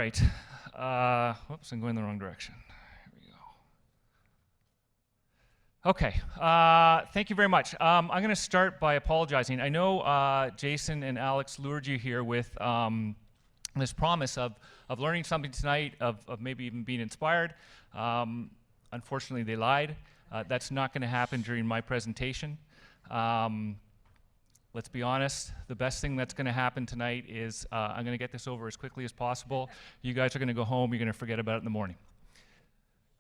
right. Whoops, I'm going the wrong direction. Here we go. Okay, thank you very much. I'm going to start by apologizing. I know Jason and Alex lured you here with this promise of learning something tonight, of maybe even being inspired. Unfortunately, they lied. That's not going to happen during my presentation. Let's be honest, the best thing that's going to happen tonight is I'm going to get this over as quickly as possible. You guys are going to go home, you're going to forget about it in the morning.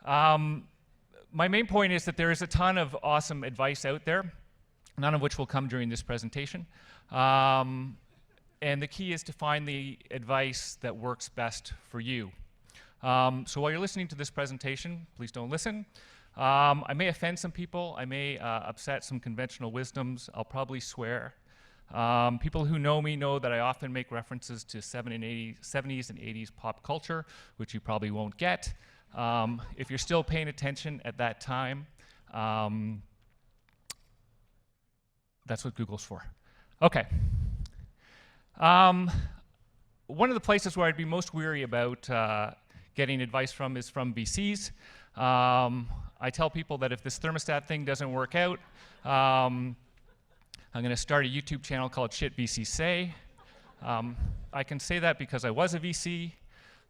My main point is that there is a ton of awesome advice out there, none of which will come during this presentation. And the key is to find the advice that works best for you. So while you're listening to this presentation, please don't listen. I may offend some people, I may upset some conventional wisdoms, I'll probably swear. People who know me know that I often make references to 70s and 80s pop culture, which you probably won't get. If you're still paying attention at that time, that's what Google's for. Okay. One of the places where I'd be most weary about getting advice from is from VCs. I tell people that if this thermostat thing doesn't work out, I'm going to start a YouTube channel called Shit VCs Say. I can say that because I was a VC.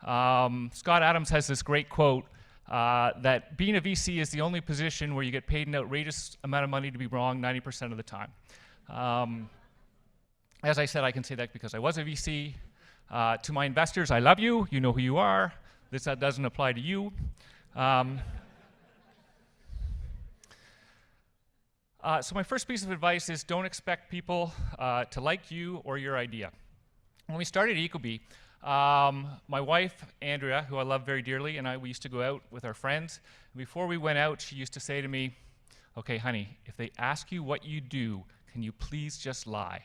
Scott Adams has this great quote that being a VC is the only position where you get paid an outrageous amount of money to be wrong 90% of the time. As I said, I can say that because I was a VC. To my investors, I love you. You know who you are. This doesn't apply to you. So my first piece of advice is don't expect people to like you or your idea. When we started ecobee, my wife, Andrea, who I love very dearly, and we used to go out with our friends. And before we went out, she used to say to me, okay, honey, if they ask you what you do, can you please just lie?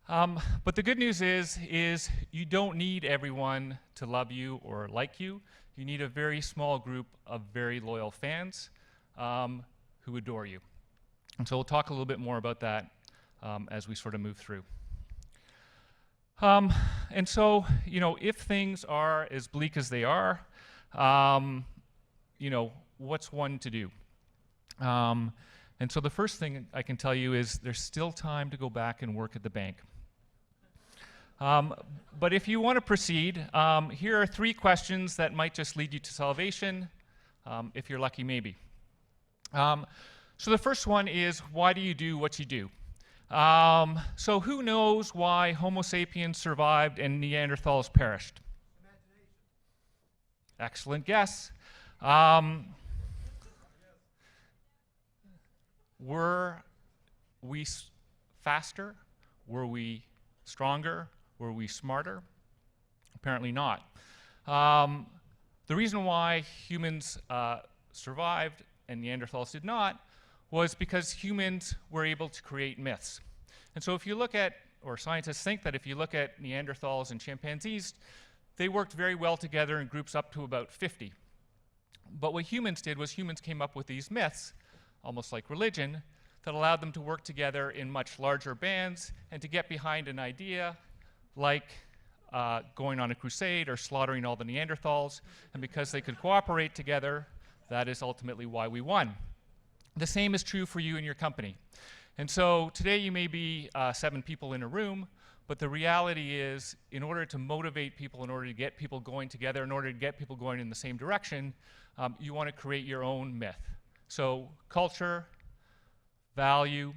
But the good news is you don't need everyone to love you or like you. You need a very small group of very loyal fans who adore you. And so we'll talk a little bit more about that as we sort of move through. And so, you know, if things are as bleak as they are, you know, what's one to do? And so the first thing I can tell you is there's still time to go back and work at the bank. But if you want to proceed, here are 3 questions that might just lead you to salvation, if you're lucky, maybe. So the first one is, why do you do what you do? So who knows why Homo sapiens survived and Neanderthals perished? Imagination. Excellent guess. Were we faster? Were we stronger? Were we smarter? Apparently not. The reason why humans survived and Neanderthals did not was because humans were able to create myths. And so if you look at, or scientists think that if you look at Neanderthals and chimpanzees, they worked very well together in groups up to about 50. But what humans did was humans came up with these myths, almost like religion, that allowed them to work together in much larger bands and to get behind an idea like going on a crusade or slaughtering all the Neanderthals. And because they could cooperate together, that is ultimately why we won. The same is true for you and your company. And so today you may be 7 people in a room, but the reality is in order to motivate people, in order to get people going together, in order to get people going in the same direction, you want to create your own myth. So culture, value,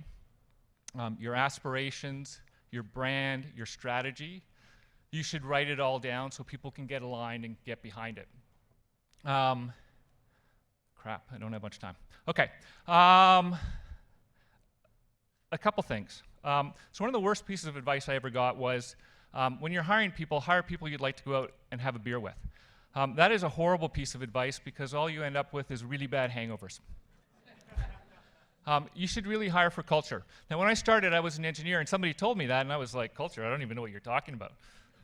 your aspirations, your brand, your strategy, you should write it all down so people can get aligned and get behind it. Crap, I don't have much time. Okay, a couple things. So one of the worst pieces of advice I ever got was, when you're hiring people, hire people you'd like to go out and have a beer with. That is a horrible piece of advice because all you end up with is really bad hangovers. You should really hire for culture. Now when I started, I was an engineer and somebody told me that and I was like, culture? I don't even know what you're talking about.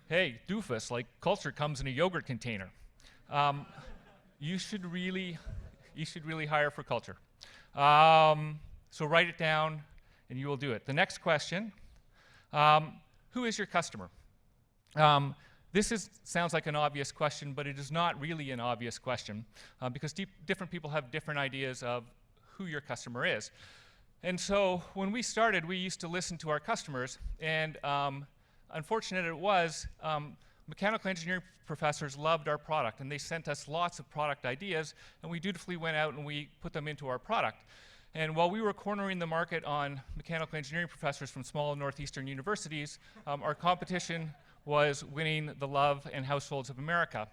Hey, doofus, like culture comes in a yogurt container. You should really hire for culture. So write it down and you will do it. The next question, who is your customer? sounds like an obvious question, but it is not really an obvious question because different people have different ideas of who your customer is. And so when we started, we used to listen to our customers, and unfortunate it was, mechanical engineering professors loved our product, and they sent us lots of product ideas, and we dutifully went out and we put them into our product. And while we were cornering the market on mechanical engineering professors from small northeastern universities, our competition was winning the love and households of America.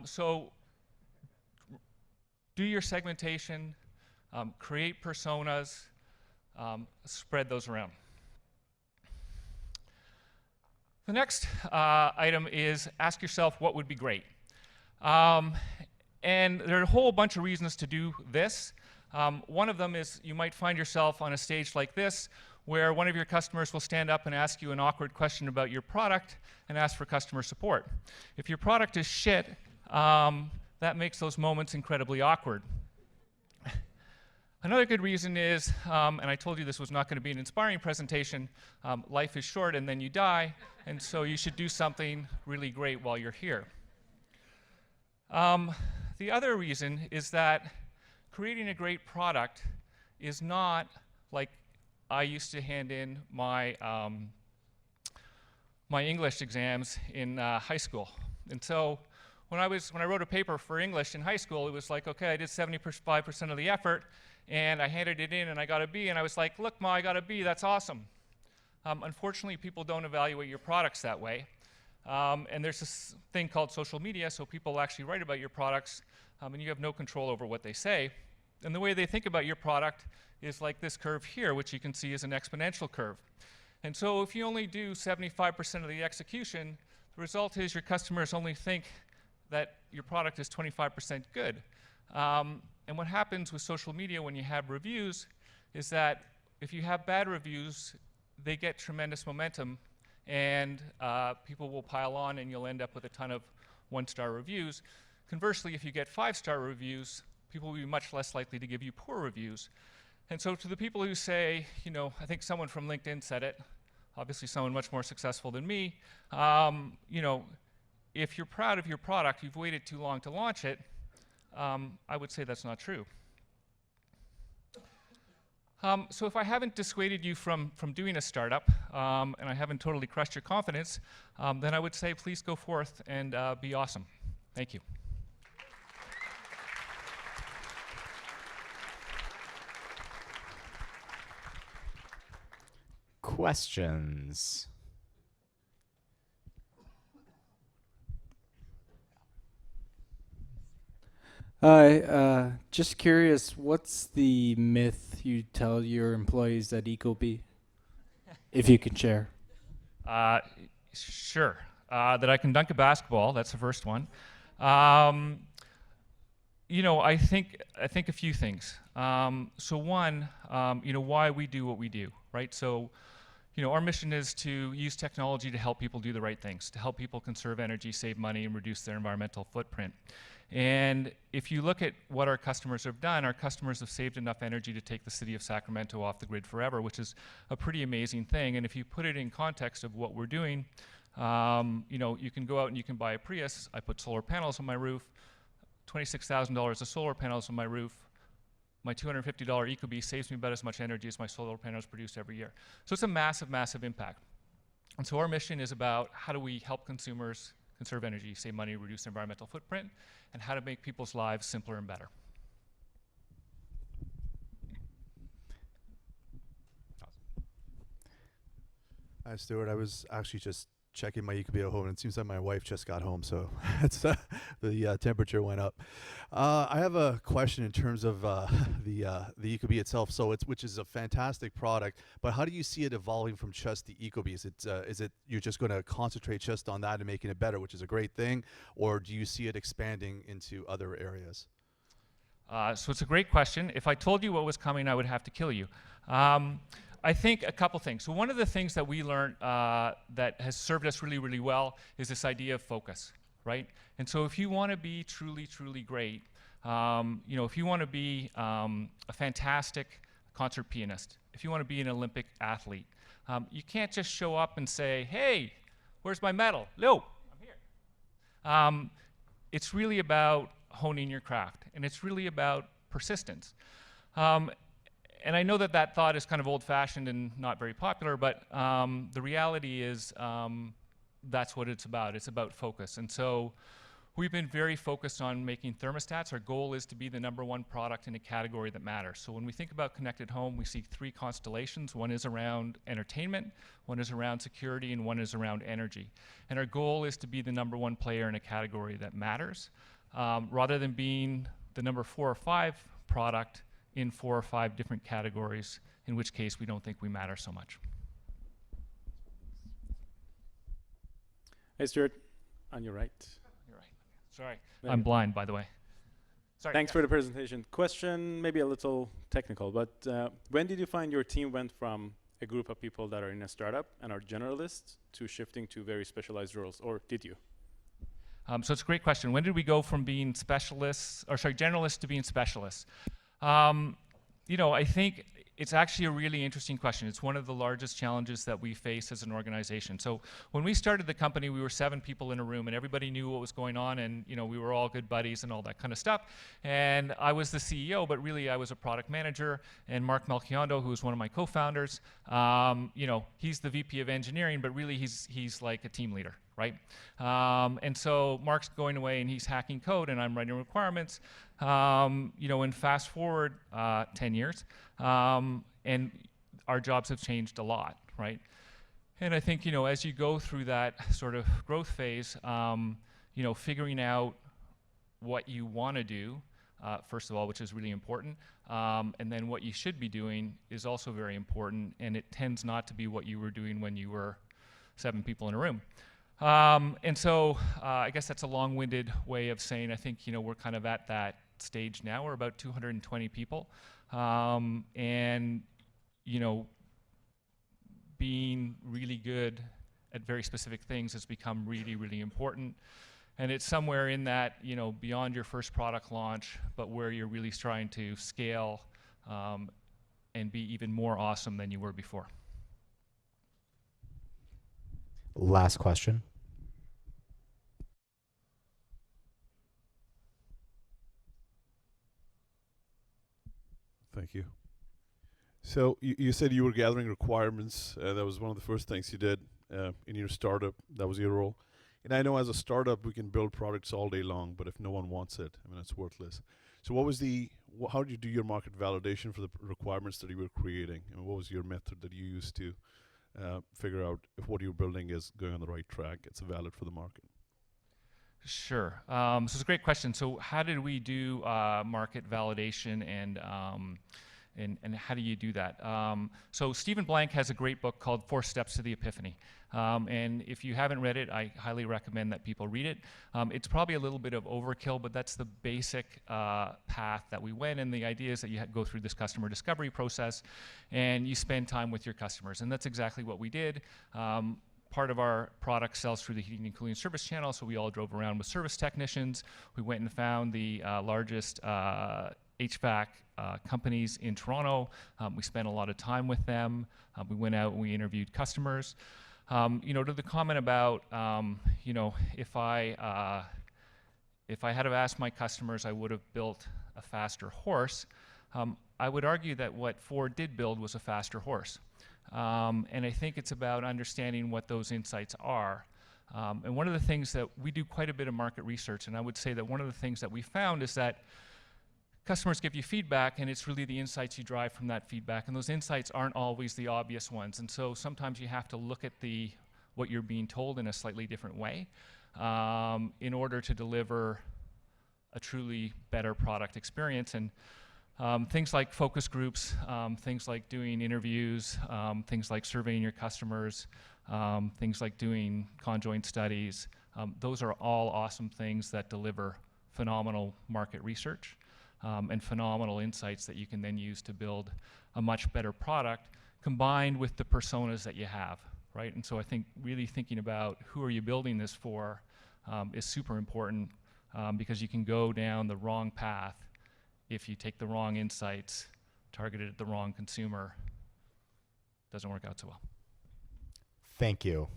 So do your segmentation, create personas, spread those around. The next item is ask yourself what would be great. And there are a whole bunch of reasons to do this. One of them is you might find yourself on a stage like this where one of your customers will stand up and ask you an awkward question about your product and ask for customer support. If your product is shit, that makes those moments incredibly awkward. Another good reason is, and I told you this was not going to be an inspiring presentation, life is short and then you die, and so you should do something really great while you're here. The other reason is that creating a great product is not like I used to hand in my, my English exams in high school. And so when I wrote a paper for English in high school, it was like, okay, I did 75% of the effort, and I handed it in and I got a B, and I was like, look, Ma, I got a B, that's awesome. Unfortunately, people don't evaluate your products that way. And there's this thing called social media, so people actually write about your products, and you have no control over what they say. And the way they think about your product is like this curve here, which you can see is an exponential curve. And so if you only do 75% of the execution, the result is your customers only think that your product is 25% good. And what happens with social media when you have reviews is that if you have bad reviews, they get tremendous momentum, and people will pile on, and you'll end up with a ton of one-star reviews. Conversely, if you get 5-star reviews, people will be much less likely to give you poor reviews. And so to the people who say, you know, I think someone from LinkedIn said it, obviously someone much more successful than me, you know, if you're proud of your product, you've waited too long to launch it, I would say that's not true. So if I haven't dissuaded you from doing a startup, and I haven't totally crushed your confidence, then I would say please go forth and be awesome. Thank you. Questions? Hi, just curious, what's the myth you tell your employees at ecobee, if you can share? Sure. That I can dunk a basketball, that's the first one. You know, I think a few things. So one, you know, why we do what we do, right? So, you know, our mission is to use technology to help people do the right things, to help people conserve energy, save money, and reduce their environmental footprint. And if you look at what our customers have done, our customers have saved enough energy to take the city of Sacramento off the grid forever, which is a pretty amazing thing. And if you put it in context of what we're doing, you know, you can go out and you can buy a Prius. I put solar panels on my roof, $26,000 of solar panels on my roof. My $250 ecobee saves me about as much energy as my solar panels produce every year. So it's a massive, massive impact. And so our mission is about how do we help consumers conserve energy, save money, reduce their environmental footprint, and how to make people's lives simpler and better. Hi, Stuart. I was actually just checking my ecobee at home, and it seems like my wife just got home, so it's, the temperature went up. I have a question in terms of the ecobee itself. So which is a fantastic product, but how do you see it evolving from just the ecobee? Is it you're just going to concentrate just on that and making it better, which is a great thing, or do you see it expanding into other areas? So it's a great question. If I told you what was coming, I would have to kill you. I think a couple things. So one of the things that we learned that has served us really, really well is this idea of focus, right? And so if you want to be truly, truly great, you know, if you want to be a fantastic concert pianist, if you want to be an Olympic athlete, you can't just show up and say, hey, where's my medal? No, I'm here. It's really about honing your craft, and it's really about persistence. And I know that that thought is kind of old-fashioned and not very popular, but the reality is that's what it's about. It's about focus. And so we've been very focused on making thermostats. Our goal is to be the #1 product in a category that matters. So when we think about connected home, we see 3 constellations. One is around entertainment, one is around security, and one is around energy. And our goal is to be the #1 player in a category that matters, rather than being the number 4 or 5 product in 4 or 5 different categories, in which case we don't think we matter so much. Hey, Stuart, on your right. You're right. Sorry, There I'm you go. blind, by the way. Sorry. Thanks yeah. for the presentation. Question, maybe a little technical, but when did you find your team went from a group of people that are in a startup and are generalists to shifting to very specialized roles, or did you? So it's a great question. When did we go from being generalists to being specialists? I think it's actually a really interesting question. It's one of the largest challenges that we face as an organization. So when we started the company, we were 7 people in a room, and everybody knew what was going on, and we were all good buddies and all that kind of stuff. And I was the CEO, but really I was a product manager. And Mark Melchiondo, who is one of my co-founders, he's the VP of engineering, but really he's like a team leader, right? And so Mark's going away and he's hacking code, and I'm writing requirements. And fast forward 10 years, and our jobs have changed a lot, right? And I think, as you go through that sort of growth phase, figuring out what you want to do, first of all, which is really important, and then what you should be doing is also very important, and it tends not to be what you were doing when you were 7 people in a room. And so I guess that's a long-winded way of saying I think we're kind of at that stage now. We're about 220 people, and being really good at very specific things has become really, really important. And it's somewhere in that beyond your first product launch, but where you're really trying to scale and be even more awesome than you were before. Last question. Thank you. So you said you were gathering requirements. That was one of the first things you did in your startup. That was your role. And I know as a startup, we can build products all day long, but if no one wants it, it's worthless. So how did you do your market validation for the requirements that you were creating? And what was your method that you used to figure out if what you're building is going on the right track, it's valid for the market? Sure. So it's a great question. So how did we do market validation, and how do you do that? So Stephen Blank has a great book called 4 Steps to the Epiphany. And if you haven't read it, I highly recommend that people read it. It's probably a little bit of overkill, but that's the basic path that we went. And the idea is that you go through this customer discovery process and you spend time with your customers. And that's exactly what we did. Part of our product sells through the heating and cooling service channel, so we all drove around with service technicians. We went and found the largest HVAC companies in Toronto. We spent a lot of time with them. We went out and we interviewed customers. To the comment about, if I had have asked my customers, I would have built a faster horse. I would argue that what Ford did build was a faster horse. And I think it's about understanding what those insights are. And one of the things that we do quite a bit of market research, and I would say that one of the things that we found is that customers give you feedback, and it's really the insights you drive from that feedback. And those insights aren't always the obvious ones. And so sometimes you have to look at what you're being told in a slightly different way in order to deliver a truly better product experience. And things like focus groups, things like doing interviews, things like surveying your customers, things like doing conjoint studies, those are all awesome things that deliver phenomenal market research and phenomenal insights that you can then use to build a much better product combined with the personas that you have, right? And so I think really thinking about who are you building this for is super important because you can go down the wrong path if you take the wrong insights, targeted at the wrong consumer. Doesn't work out so well. Thank you.